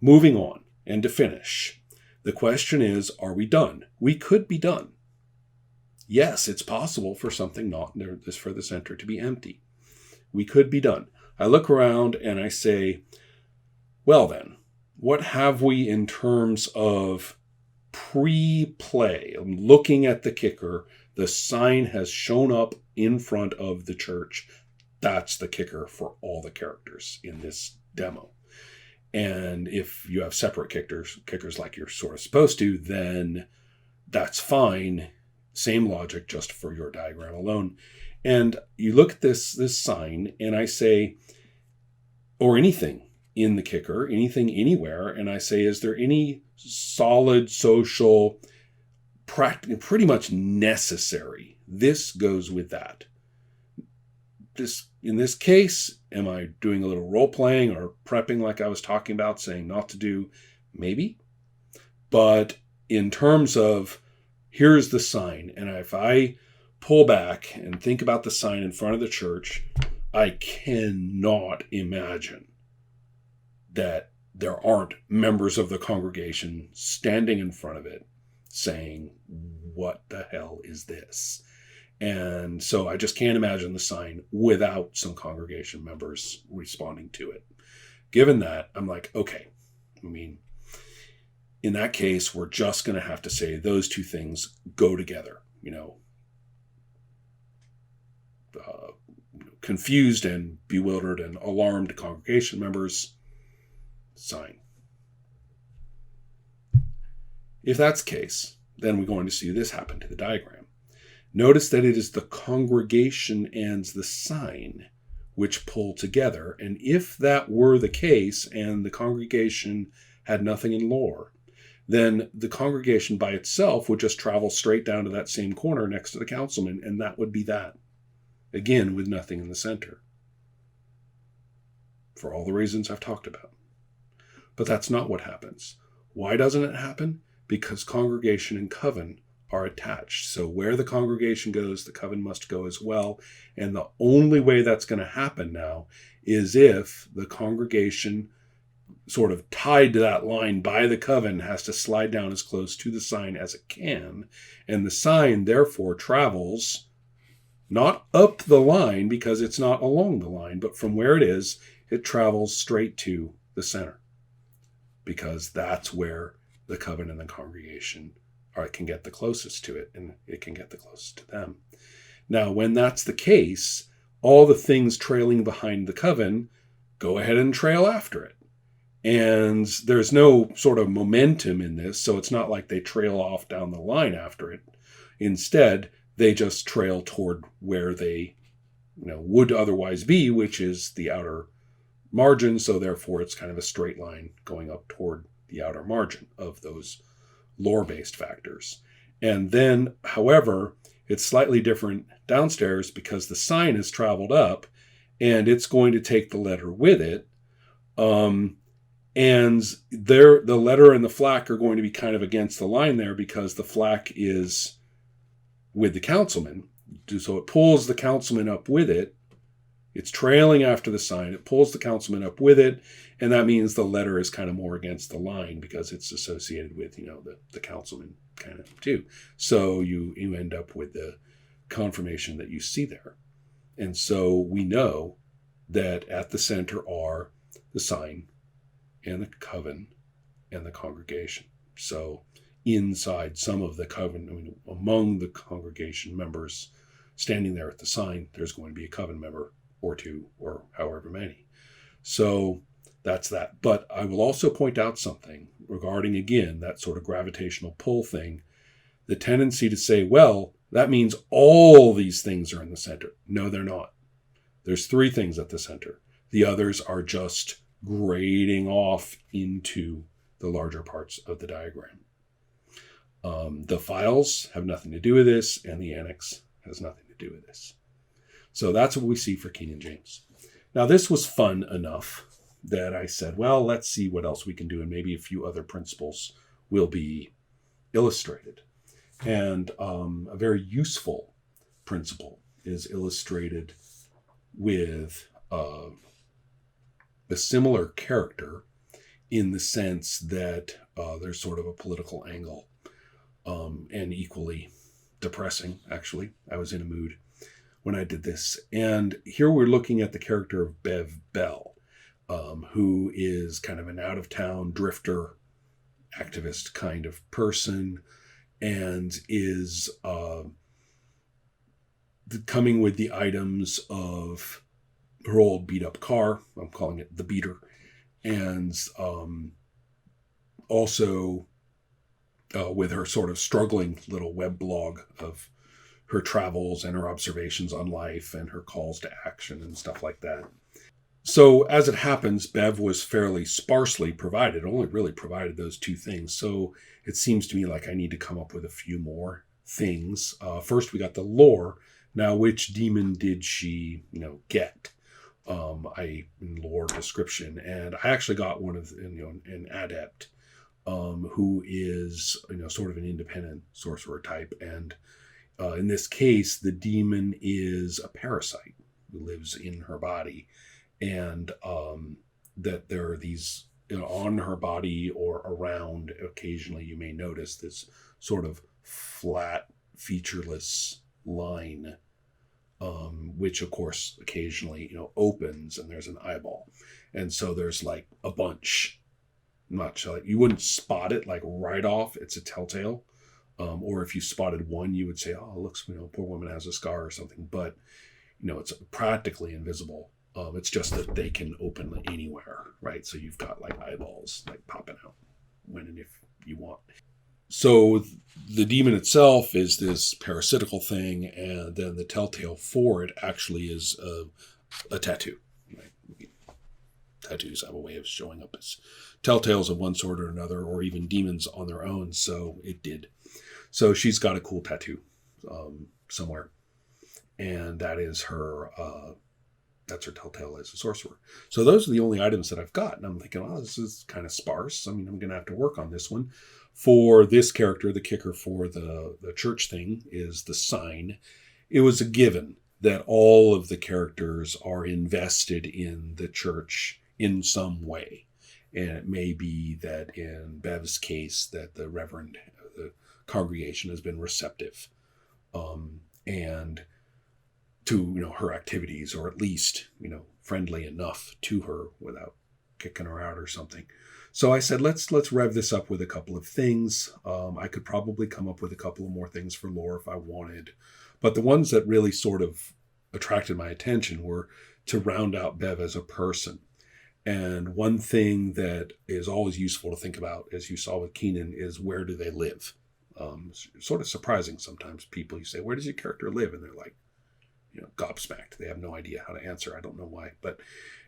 moving on, and to finish, the question is, are we done? We could be done. Yes, it's possible for something not there, for the center to be empty. We could be done. I look around and I say, well then, what have we in terms of pre-play? I'm looking at the kicker. The sign has shown up in front of the church. That's the kicker for all the characters in this demo. And if you have separate kickers like you're sort of supposed to, then that's fine. Same logic, just for your diagram alone. And you look at this sign, and I say, or anything in the kicker, anything anywhere, and I say, is there any solid social, pretty much necessary? This goes with that. In this case, am I doing a little role playing or prepping like I was talking about, saying not to do? Maybe. But in terms of, here's the sign, and if I pull back and think about the sign in front of the church, I cannot imagine that there aren't members of the congregation standing in front of it saying, what the hell is this? And so I just can't imagine the sign without some congregation members responding to it. Given that, I'm like, okay, I mean, in that case, we're just going to have to say those two things go together, confused and bewildered and alarmed congregation members, sign. If that's the case, then we're going to see this happen to the diagram. Notice that it is the congregation and the sign which pull together. And if that were the case and the congregation had nothing in lore, then the congregation by itself would just travel straight down to that same corner next to the councilman, and that would be that. Again, with nothing in the center. For all the reasons I've talked about. But that's not what happens. Why doesn't it happen? Because congregation and coven are attached. So where the congregation goes, the coven must go as well. And the only way that's going to happen now is if the congregation, sort of tied to that line by the coven, has to slide down as close to the sign as it can. And the sign, therefore, travels not up the line because it's not along the line, but from where it is, it travels straight to the center. Because that's where the coven and the congregation can get the closest to it, and it can get the closest to them. Now, when that's the case, all the things trailing behind the coven go ahead and trail after it. And there's no sort of momentum in this, so it's not like they trail off down the line after it. Instead, they just trail toward where they would otherwise be, which is the outer margin. So therefore, it's kind of a straight line going up toward the outer margin of those lore-based factors. And then, however, it's slightly different downstairs because the sign has traveled up and it's going to take the letter with it. And the letter and the flack are going to be kind of against the line there because the flack is with the councilman. So it pulls the councilman up with it. It's trailing after the sign. It pulls the councilman up with it. And that means the letter is kind of more against the line because it's associated with, the councilman kind of too. So you end up with the confirmation that you see there. And so we know that at the center are the sign and the coven and the congregation. So inside some of the coven, among the congregation members standing there at the sign, there's going to be a coven member or two or however many. So that's that. But I will also point out something regarding, again, that sort of gravitational pull thing. The tendency to say, well, that means all these things are in the center. No, they're not. There's 3 things at the center. The others are just grading off into the larger parts of the diagram. The files have nothing to do with this, and the annex has nothing to do with this. So that's what we see for King and James. Now, this was fun enough that I said, well, let's see what else we can do, and maybe a few other principles will be illustrated. And a very useful principle is illustrated with a similar character in the sense that there's sort of a political angle, and equally depressing, actually. I was in a mood when I did this. And here we're looking at the character of Bev Bell, who is kind of an out of town drifter, activist kind of person, and is coming with the items of her old beat up car. I'm calling it the beater. And also with her sort of struggling little web blog of her travels and her observations on life and her calls to action and stuff like that. So as it happens, Bev was fairly sparsely provided, only really provided those two things. So it seems to me like I need to come up with a few more things. First, we got the lore. Now, which demon did she, get? In lore description, and I actually got one of an adept, who is sort of an independent sorcerer type, and in this case, the demon is a parasite who lives in her body, and that there are these on her body or around. Occasionally, you may notice this sort of flat, featureless line. Which of course occasionally opens and there's an eyeball, and so there's like a bunch. Not like you wouldn't spot it like right off. It's a telltale, or if you spotted one, you would say, "Oh, it looks poor woman has a scar or something." But it's practically invisible. It's just that they can open anywhere, right? So you've got like eyeballs like popping out when and if you want. So the demon itself is this parasitical thing, and then the telltale for it actually is a tattoo. Right? Tattoos have a way of showing up as telltales of one sort or another, or even demons on their own. So it did. So she's got a cool tattoo somewhere, and that is her. That's her telltale as a sorcerer. So those are the only items that I've got, and I'm thinking, oh, this is kind of sparse. I mean, I'm going to have to work on this one. For this character, the kicker for the church thing is the sign. It was a given that all of the characters are invested in the church in some way. And it may be that in Bev's case that the congregation has been receptive and to her activities, or at least friendly enough to her without kicking her out or something. So I said, let's rev this up with a couple of things. I could probably come up with a couple of more things for lore if I wanted. But the ones that really sort of attracted my attention were to round out Bev as a person. And one thing that is always useful to think about, as you saw with Keenan, is where do they live? Sort of surprising sometimes. People, you say, where does your character live? And they're like, gobsmacked. They have no idea how to answer. I don't know why. But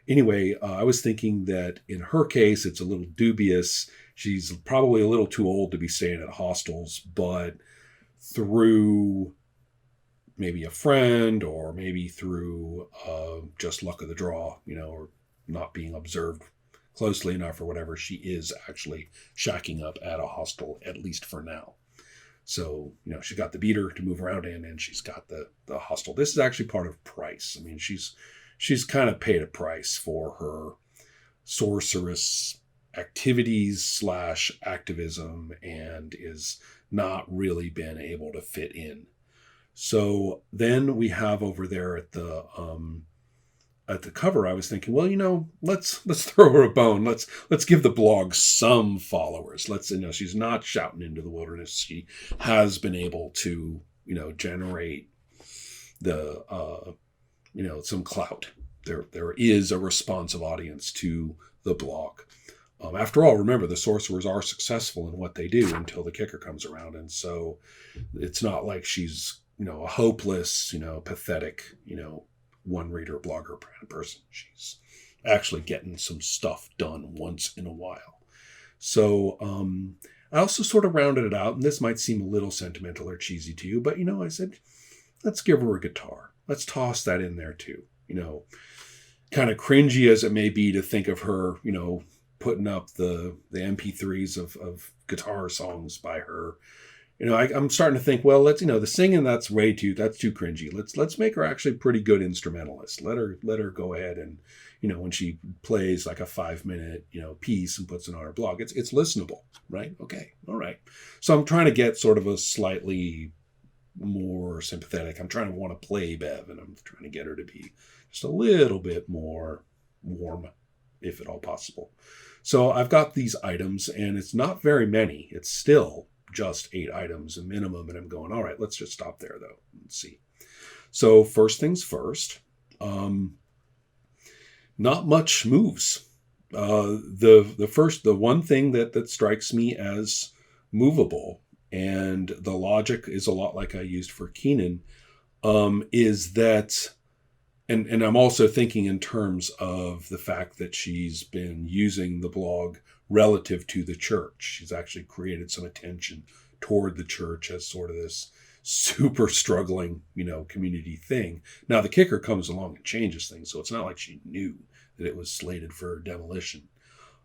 anyway, I was thinking that in her case, it's a little dubious. She's probably a little too old to be staying at hostels, but through maybe a friend, or maybe through just luck of the draw, or not being observed closely enough or whatever, she is actually shacking up at a hostel, at least for now. So, she's got the beater to move around in, and she's got the hostel. This is actually part of price. I mean, she's kind of paid a price for her sorceress activities / activism, and is not really been able to fit in. So then we have over there at the cover, I was thinking, well, let's throw her a bone. Let's give the blog some followers. She's not shouting into the wilderness. She has been able to, generate the, some clout. There is a responsive audience to the blog. After all, remember, the sorcerers are successful in what they do until the kicker comes around. And so it's not like she's, a hopeless, pathetic, one reader blogger person. She's actually getting some stuff done once in a while. So I also sort of rounded it out, and this might seem a little sentimental or cheesy to you, but I said, let's give her a guitar. Let's toss that in there too. Kind of cringy as it may be to think of her, putting up the MP3s of guitar songs by her, I'm starting to think, well, let's, the singing, that's too cringy. Let's make her actually a pretty good instrumentalist. Let her go ahead and, when she plays like a 5-minute, piece and puts it on her blog, it's listenable, right? Okay. All right. So I'm trying to get sort of a slightly more sympathetic. I'm trying to want to play Bev, and I'm trying to get her to be just a little bit more warm, if at all possible. So I've got these items, and it's not very many. It's still just 8 items a minimum, and I'm going, all right, let's just stop there though and see. So first things first, not much moves. The one thing that strikes me as movable, and the logic is a lot like I used for Keenan, is that, and I'm also thinking in terms of the fact that she's been using the blog relative to the church. She's actually created some attention toward the church as sort of this super struggling, community thing. Now the kicker comes along and changes things, so it's not like she knew that it was slated for demolition.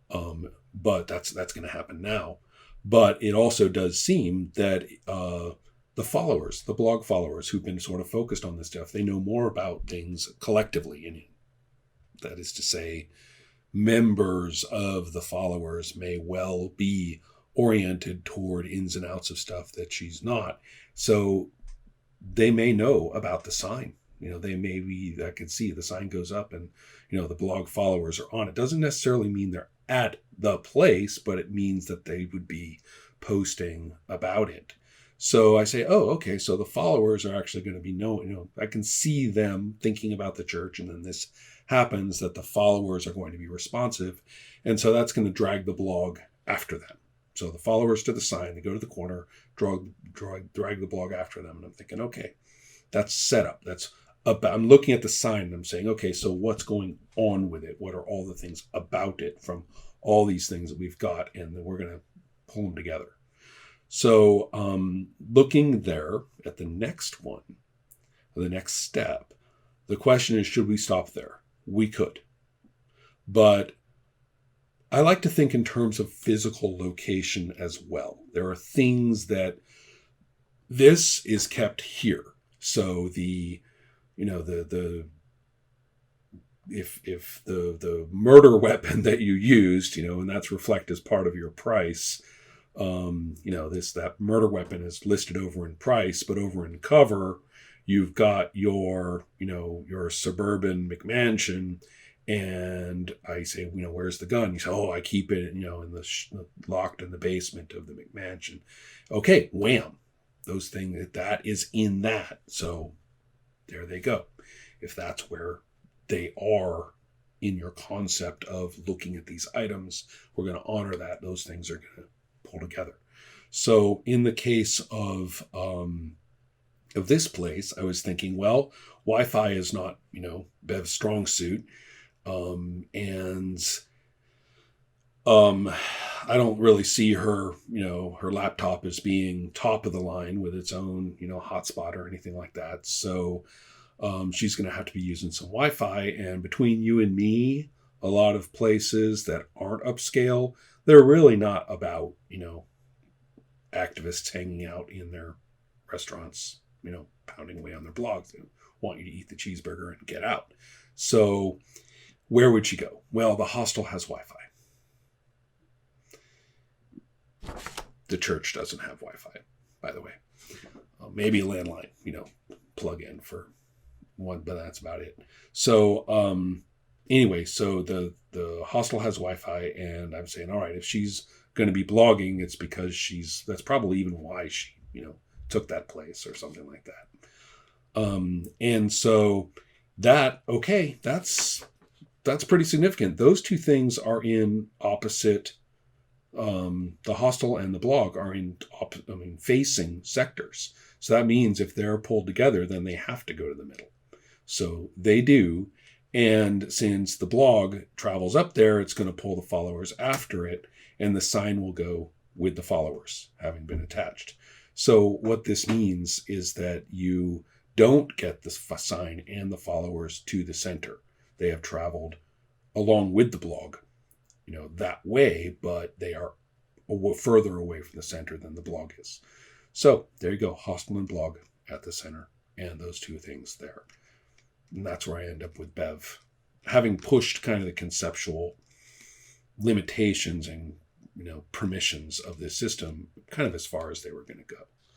But that's going to happen now. But it also does seem that the blog followers who've been sort of focused on this stuff, they know more about things collectively. And that is to say, members of the followers may well be oriented toward ins and outs of stuff that she's not. So they may know about the sign. They may be, I can see the sign goes up and, the blog followers are on. It doesn't necessarily mean they're at the place, but it means that they would be posting about it. So I say, oh, okay, so the followers are actually going to be I can see them thinking about the church, and then this happens that the followers are going to be responsive. And so that's going to drag the blog after them. So the followers to the sign, they go to the corner, drag the blog after them. And I'm thinking, okay, that's set up. I'm looking at the sign and I'm saying, okay, so what's going on with it? What are all the things about it from all these things that we've got? And then we're going to pull them together. So looking there at the next one, the next step, the question is, should we stop there? We could. But I like to think in terms of physical location as well. There are things that this is kept here. So if the murder weapon that you used, and that's reflected as part of your price, that murder weapon is listed over in price, but over in cover, you've got your suburban McMansion. And I say, where's the gun? You say, oh, I keep it, locked in the basement of the McMansion. Okay, wham. Those things, that is in that. So there they go. If that's where they are in your concept of looking at these items, we're going to honor that. Those things are going to pull together. So in the case of this place, I was thinking, well, Wi-Fi is not, Bev's strong suit. I don't really see her, her laptop as being top of the line with its own, hotspot or anything like that. So she's going to have to be using some Wi-Fi. And between you and me, a lot of places that aren't upscale, they're really not about, activists hanging out in their restaurants, pounding away on their blogs. They want you to eat the cheeseburger and get out. So where would she go? Well, the hostel has Wi-Fi. The church doesn't have Wi-Fi, by the way. Maybe a landline, plug in for one, but that's about it. So anyway, so the hostel has Wi-Fi, and I'm saying, all right, if she's going to be blogging, it's because that's probably even why she, took that place or something like that. And so that's pretty significant. Those two things are in opposite. The hostel and the blog are facing sectors. So that means if they're pulled together, then they have to go to the middle. So they do. And since the blog travels up there, it's going to pull the followers after it, and the sign will go with the followers having been attached. So what this means is that you don't get the sign and the followers to the center. They have traveled along with the blog, that way, but they are further away from the center than the blog is. So there you go, hostile and blog at the center, and those two things there. And that's where I end up with Bev, having pushed kind of the conceptual limitations and permissions of this system kind of as far as they were going to go.